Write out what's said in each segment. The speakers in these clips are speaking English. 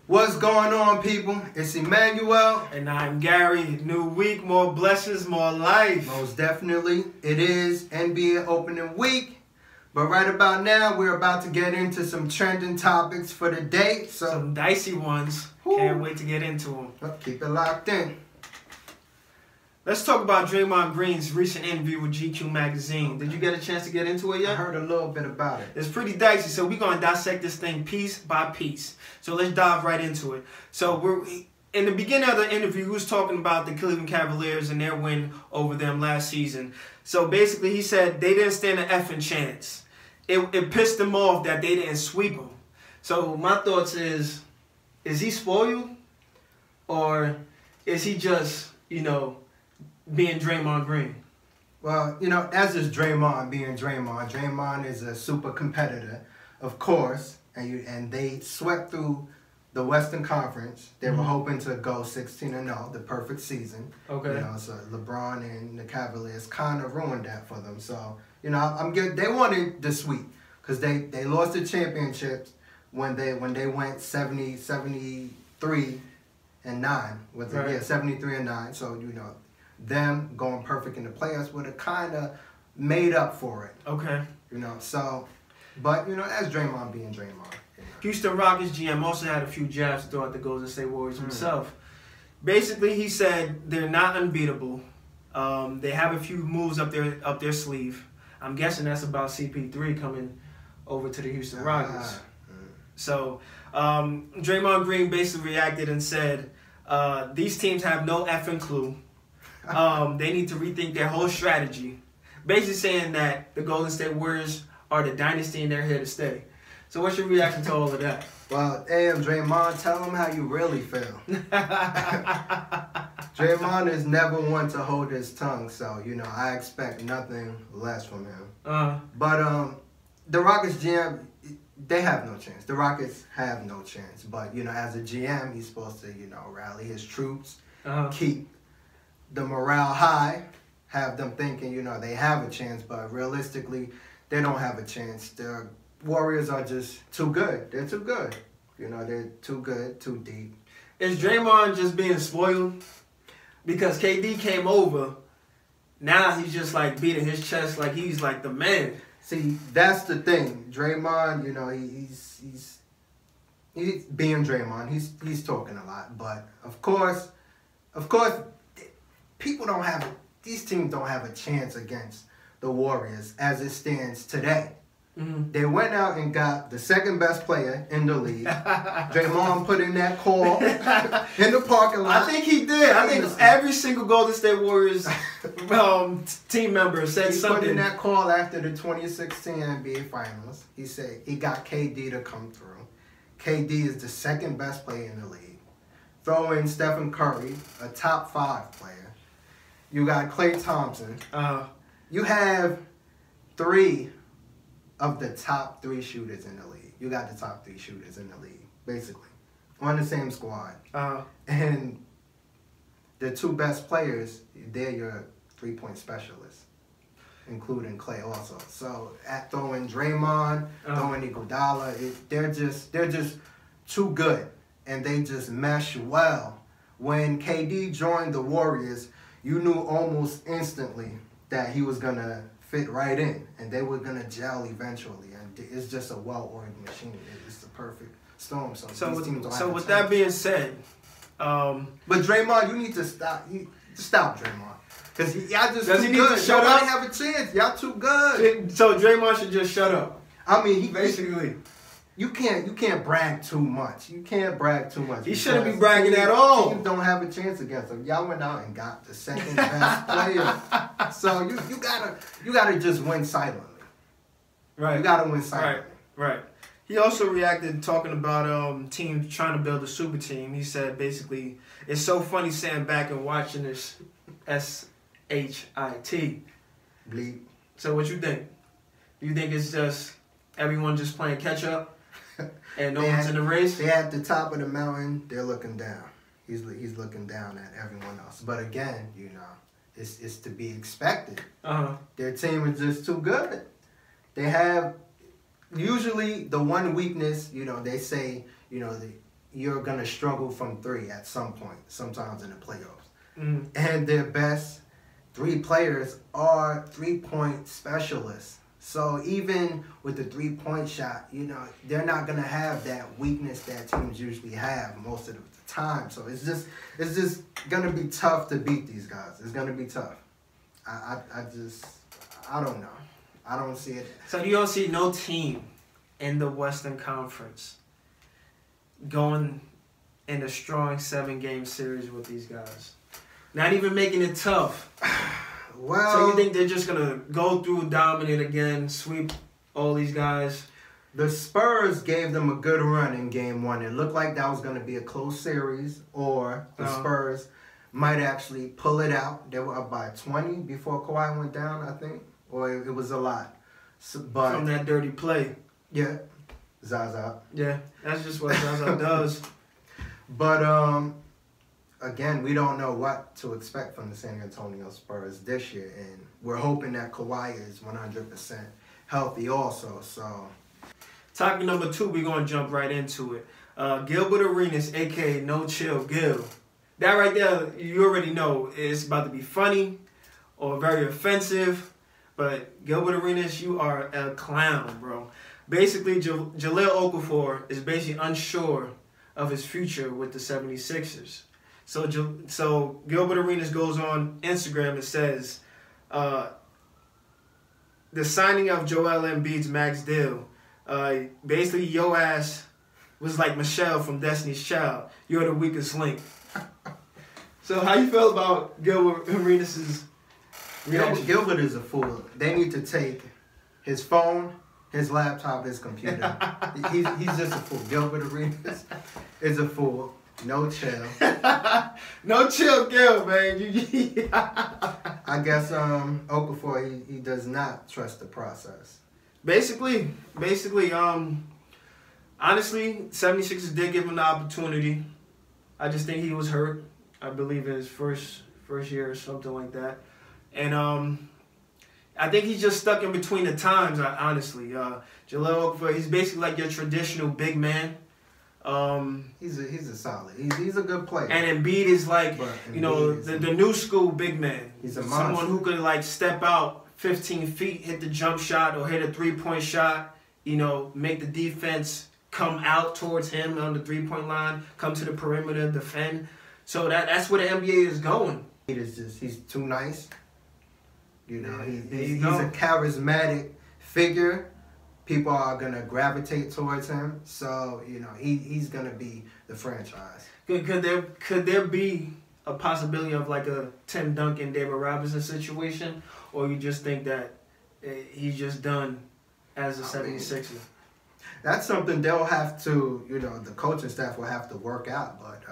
What's going on, people? It's Emmanuel. And I'm Gary. New week, more blessings, more life. Most definitely. It is NBA opening week. But right about now, we're about to get into some trending topics for the day. So some dicey ones. Can't wait to get into them. Keep it locked in. Let's talk about Draymond Green's recent interview with GQ magazine. Did you get a chance to get into it yet? I heard a little bit about it. It's pretty dicey, so we're going to dissect this thing piece by piece. So let's dive right into it. So in the beginning of the interview, he was talking about the Cleveland Cavaliers and their win over them last season. So basically, he said they didn't stand an effing chance. It pissed them off that they didn't sweep them. So my thoughts is he spoiled? Or is he just, being Draymond Green? Well, as is Draymond being Draymond. Draymond is a super competitor, of course, and they swept through the Western Conference. They were hoping to go 16-0, the perfect season. Okay. So LeBron and the Cavaliers kind of ruined that for them. So, I'm good. They wanted the sweep because they lost the championships when they went 73-9 with right. 73-9. So, them going perfect in the playoffs would have kind of made up for it. Okay. So, but, as Draymond being Draymond. Houston Rockets GM also had a few jabs to throw at the Golden State Warriors himself. Basically, he said they're not unbeatable. They have a few moves up their sleeve. I'm guessing that's about CP3 coming over to the Houston Rockets. So, Draymond Green basically reacted and said, these teams have no effing clue. They need to rethink their whole strategy. Basically saying that the Golden State Warriors are the dynasty and they're here to stay. So what's your reaction to all of that? Well, Draymond, tell them how you really feel. Draymond is never one to hold his tongue, so, I expect nothing less from him. But the Rockets GM, they have no chance. The Rockets have no chance. But, as a GM, he's supposed to, rally his troops, keep the morale high, have them thinking, they have a chance, but realistically, they don't have a chance. The Warriors are just too good. They're too good. They're too good, too deep. Is Draymond just being spoiled? Because KD came over, now he's just like beating his chest like he's like the man. See, that's the thing. Draymond, he's being Draymond. He's talking a lot, but of course, these teams don't have a chance against the Warriors as it stands today. They went out and got the second best player in the league. Draymond put in that call in the parking lot. I think he did. I think every single Golden State Warriors team member said something. He put in that call after the 2016 NBA Finals. He said he got KD to come through. KD is the second best player in the league. Throw in Stephen Curry, a top 5 player. You got Klay Thompson. You have 3 of the top 3 shooters in the league. You got the top 3 shooters in the league, basically, on the same squad. And the 2 best players, they're your 3-point specialists, including Klay also. So at throwing Draymond, throwing Iguodala, they're just too good, and they just mesh well. When KD joined the Warriors, you knew almost instantly that he was gonna fit right in, and they were gonna gel eventually. And it's just a well-oiled machine. It's the perfect storm. So these teams don't have with that being said, but Draymond, you need to stop. Stop Draymond, because y'all just does too he need good. to shut Nobody up? have a chance. Y'all too good. So Draymond should just shut up. I mean, basically. You can't brag too much. You can't brag too much. He shouldn't be bragging at all. Teams don't have a chance against him. Y'all went out and got the second best player. So you gotta just win silently. Right. You gotta win silently. Right. He also reacted talking about teams trying to build a super team. He said basically it's so funny sitting back and watching this SHIT. Bleep. So what you think? You think it's just everyone just playing catch up? And no one's in the race? They're at the top of the mountain. They're looking down. He's looking down at everyone else. But again, it's to be expected. Their team is just too good. They have usually the one weakness. They say you're going to struggle from 3 at some point, sometimes in the playoffs. Mm. And their best 3 players are 3-point specialists. So even with the 3-point shot, you know, they're not going to have that weakness that teams usually have most of the time. So it's just going to be tough to beat these guys. It's going to be tough. I don't know. I don't see it. So you don't see no team in the Western Conference going in a strong 7-game series with these guys? Not even making it tough. Well, so you think they're just going to go through, dominate again, sweep all these guys? The Spurs gave them a good run in Game 1. It looked like that was going to be a close series, or the Spurs might actually pull it out. They were up by 20 before Kawhi went down, I think. Or it was a lot. So, but from that dirty play. Yeah. Zaza. Yeah, that's just what Zaza does. But, again, we don't know what to expect from the San Antonio Spurs this year. And we're hoping that Kawhi is 100% healthy also. So, topic number 2, we're going to jump right into it. Gilbert Arenas, a.k.a. No Chill Gil. That right there, you already know, it's about to be funny or very offensive. But Gilbert Arenas, you are a clown, bro. Basically, Jahlil Okafor is basically unsure of his future with the 76ers. So Gilbert Arenas goes on Instagram and says, the signing of Joel Embiid's max deal, basically your ass was like Michelle from Destiny's Child. You're the weakest link. So how you feel about Gilbert Arenas' reaction? Gilbert is a fool. They need to take his phone, his laptop, his computer. he's just a fool. Gilbert Arenas is a fool. No chill. No chill, Gil, man. I guess Okafor, he does not trust the process. Basically, honestly, 76ers did give him the opportunity. I just think he was hurt. I believe in his first year or something like that. And I think he's just stuck in between the times, honestly. Jahlil Okafor, he's basically like your traditional big man. He's a solid. He's a good player. And Embiid is like, the new school big man. He's a monster. Someone who could like step out 15 feet, hit the jump shot or hit a 3-point shot, make the defense come out towards him on the 3-point line, come to the perimeter, defend. So that's where the NBA is going. He's too nice. He's a charismatic figure. People are going to gravitate towards him. So, he's going to be the franchise. Could there be a possibility of like a Tim Duncan, David Robinson situation? Or you just think that he's just done as a 76er? That's something they'll have to, the coaching staff will have to work out. But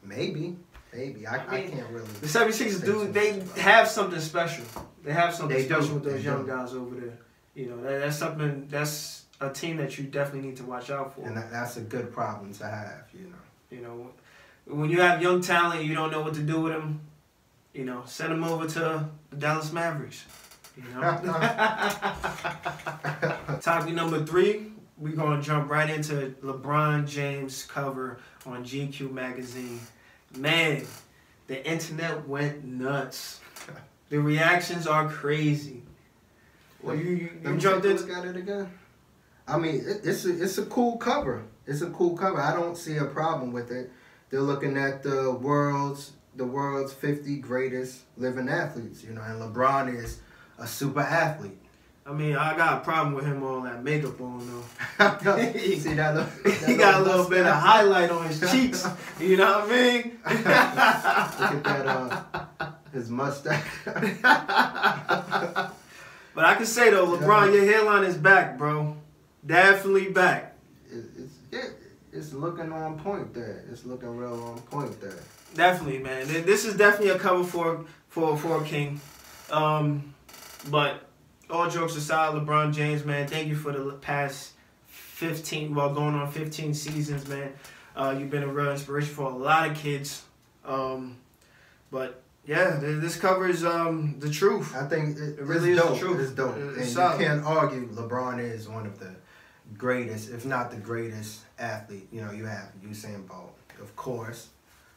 maybe. I can't really. The 76ers they have something special. They have something special with those young guys over there. That's a team that you definitely need to watch out for. And that's a good problem to have, When you have young talent, you don't know what to do with them, send them over to the Dallas Mavericks. Topic number 3, we're going to jump right into LeBron James cover on GQ magazine. Man, the internet went nuts. The reactions are crazy. Well, you jumped in. Look at it again. I mean, it's a cool cover. It's a cool cover. I don't see a problem with it. They're looking at the world's 50 greatest living athletes, and LeBron is a super athlete. I mean, I got a problem with him all that makeup on though. See that? He got a little bit of highlight on his cheeks. You know what I mean? Look at that, his mustache. But I can say though, LeBron, your hairline is back, bro. Definitely back. It's looking on point there. It's looking real on point there. Definitely, man. This is definitely a cover for a king. But all jokes aside, LeBron James, man, thank you for the past 15 seasons, man. You've been a real inspiration for a lot of kids. But yeah, this covers the truth. I think it really is dope. the truth. It's dope. It's and solid. You can't argue LeBron is one of the greatest, if not the greatest athlete. You know, you have Usain Bolt, of course.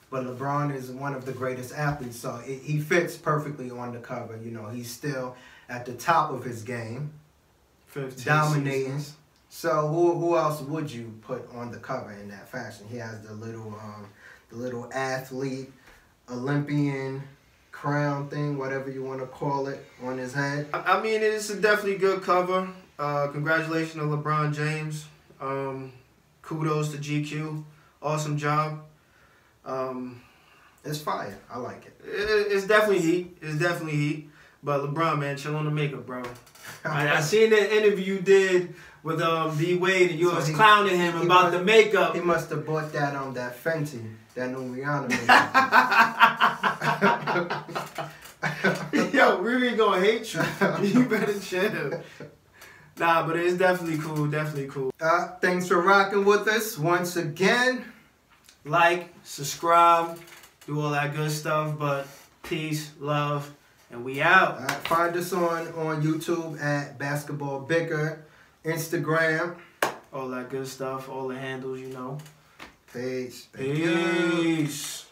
But LeBron is one of the greatest athletes, so he fits perfectly on the cover. You know, he's still at the top of his game, 15 dominating. seasons. So who else would you put on the cover in that fashion? He has the little athlete, Olympian crown thing, whatever you want to call it, on his head. I mean, it's a definitely good cover. Congratulations to LeBron James. Kudos to GQ. Awesome job. It's fire. I like it. It's definitely heat. It's definitely heat. But LeBron, man, chill on the makeup, bro. I seen that interview you did with D Wade, and you was clowning him about the makeup. He must have bought that that Fenty, that new Rihanna makeup. Yo, Riri gonna hate you. You better chill. Nah, but it's definitely cool. Definitely cool. Thanks for rocking with us once again. Like, subscribe, do all that good stuff. But peace, love, and we out. Find us on YouTube at Basketball Bicker, Instagram, All that good stuff, all the handles, you know. Peace. Peace.